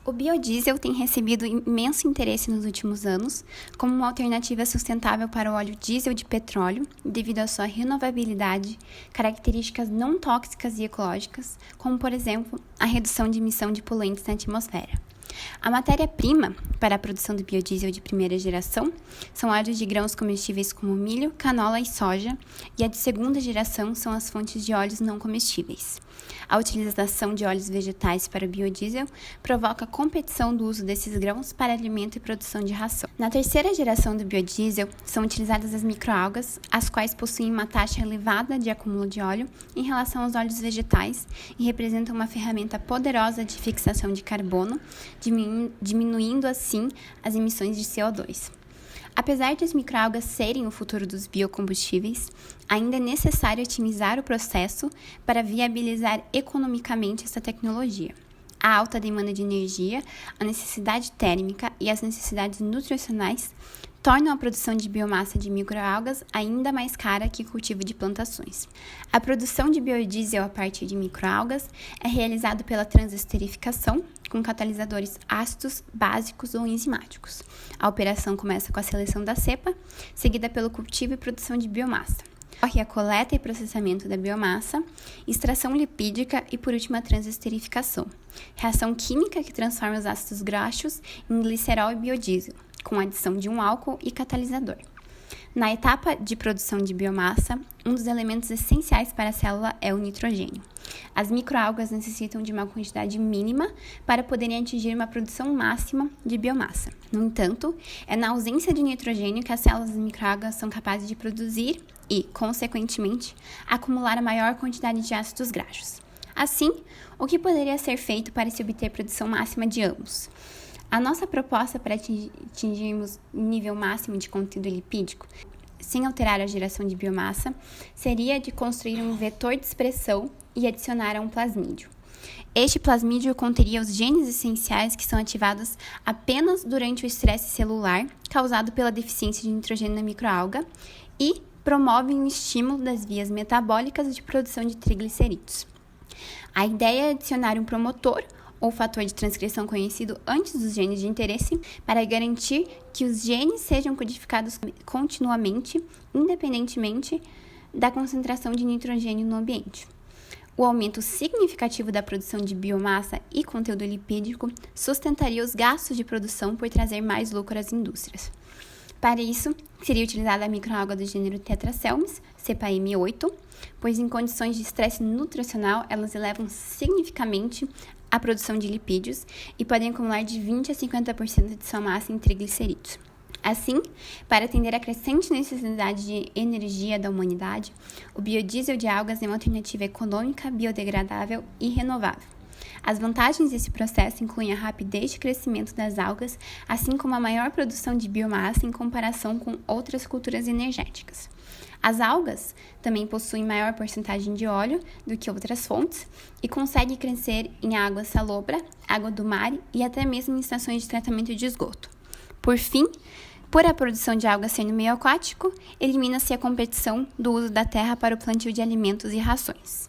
O biodiesel tem recebido imenso interesse nos últimos anos como uma alternativa sustentável para o óleo diesel de petróleo, devido à sua renovabilidade, características não tóxicas e ecológicas, como, por exemplo, a redução de emissão de poluentes na atmosfera. A matéria-prima para a produção do biodiesel de primeira geração são óleos de grãos comestíveis como milho, canola e soja, e a de segunda geração são as fontes de óleos não comestíveis. A utilização de óleos vegetais para o biodiesel provoca a competição do uso desses grãos para alimento e produção de ração. Na terceira geração do biodiesel, são utilizadas as microalgas, as quais possuem uma taxa elevada de acúmulo de óleo em relação aos óleos vegetais e representam uma ferramenta poderosa de fixação de carbono, diminuindo assim as emissões de CO2. Apesar de as microalgas serem o futuro dos biocombustíveis, ainda é necessário otimizar o processo para viabilizar economicamente essa tecnologia. A alta demanda de energia, a necessidade térmica e as necessidades nutricionais tornam a produção de biomassa de microalgas ainda mais cara que o cultivo de plantações. A produção de biodiesel a partir de microalgas é realizada pela transesterificação, com catalisadores ácidos, básicos ou enzimáticos. A operação começa com a seleção da cepa, seguida pelo cultivo e produção de biomassa. Ocorre a coleta e processamento da biomassa, extração lipídica e, por último, a transesterificação. Reação química que transforma os ácidos graxos em glicerol e biodiesel, com a adição de um álcool e catalisador. Na etapa de produção de biomassa, um dos elementos essenciais para a célula é o nitrogênio. As microalgas necessitam de uma quantidade mínima para poderem atingir uma produção máxima de biomassa. No entanto, é na ausência de nitrogênio que as células das microalgas são capazes de produzir e, consequentemente, acumular a maior quantidade de ácidos graxos. Assim, o que poderia ser feito para se obter produção máxima de ambos? A nossa proposta para atingirmos o nível máximo de conteúdo lipídico, sem alterar a geração de biomassa, seria de construir um vetor de expressão e adicionar a um plasmídio. Este plasmídio conteria os genes essenciais que são ativados apenas durante o estresse celular causado pela deficiência de nitrogênio na microalga e promovem o estímulo das vias metabólicas de produção de triglicerídeos. A ideia é adicionar um promotor ou fator de transcrição conhecido antes dos genes de interesse, para garantir que os genes sejam codificados continuamente, independentemente da concentração de nitrogênio no ambiente. O aumento significativo da produção de biomassa e conteúdo lipídico sustentaria os gastos de produção por trazer mais lucro às indústrias. Para isso, seria utilizada a microalga do gênero Tetracelmes, cepa M8, pois em condições de estresse nutricional elas elevam significativamente a produção de lipídios e podem acumular de 20% a 50% de sua massa em triglicerídeos. Assim, para atender à crescente necessidade de energia da humanidade, o biodiesel de algas é uma alternativa econômica, biodegradável e renovável. As vantagens desse processo incluem a rapidez de crescimento das algas, assim como a maior produção de biomassa em comparação com outras culturas energéticas. As algas também possuem maior porcentagem de óleo do que outras fontes e conseguem crescer em água salobra, água do mar e até mesmo em estações de tratamento de esgoto. Por fim, por a produção de algas ser no meio aquático, elimina-se a competição do uso da terra para o plantio de alimentos e rações.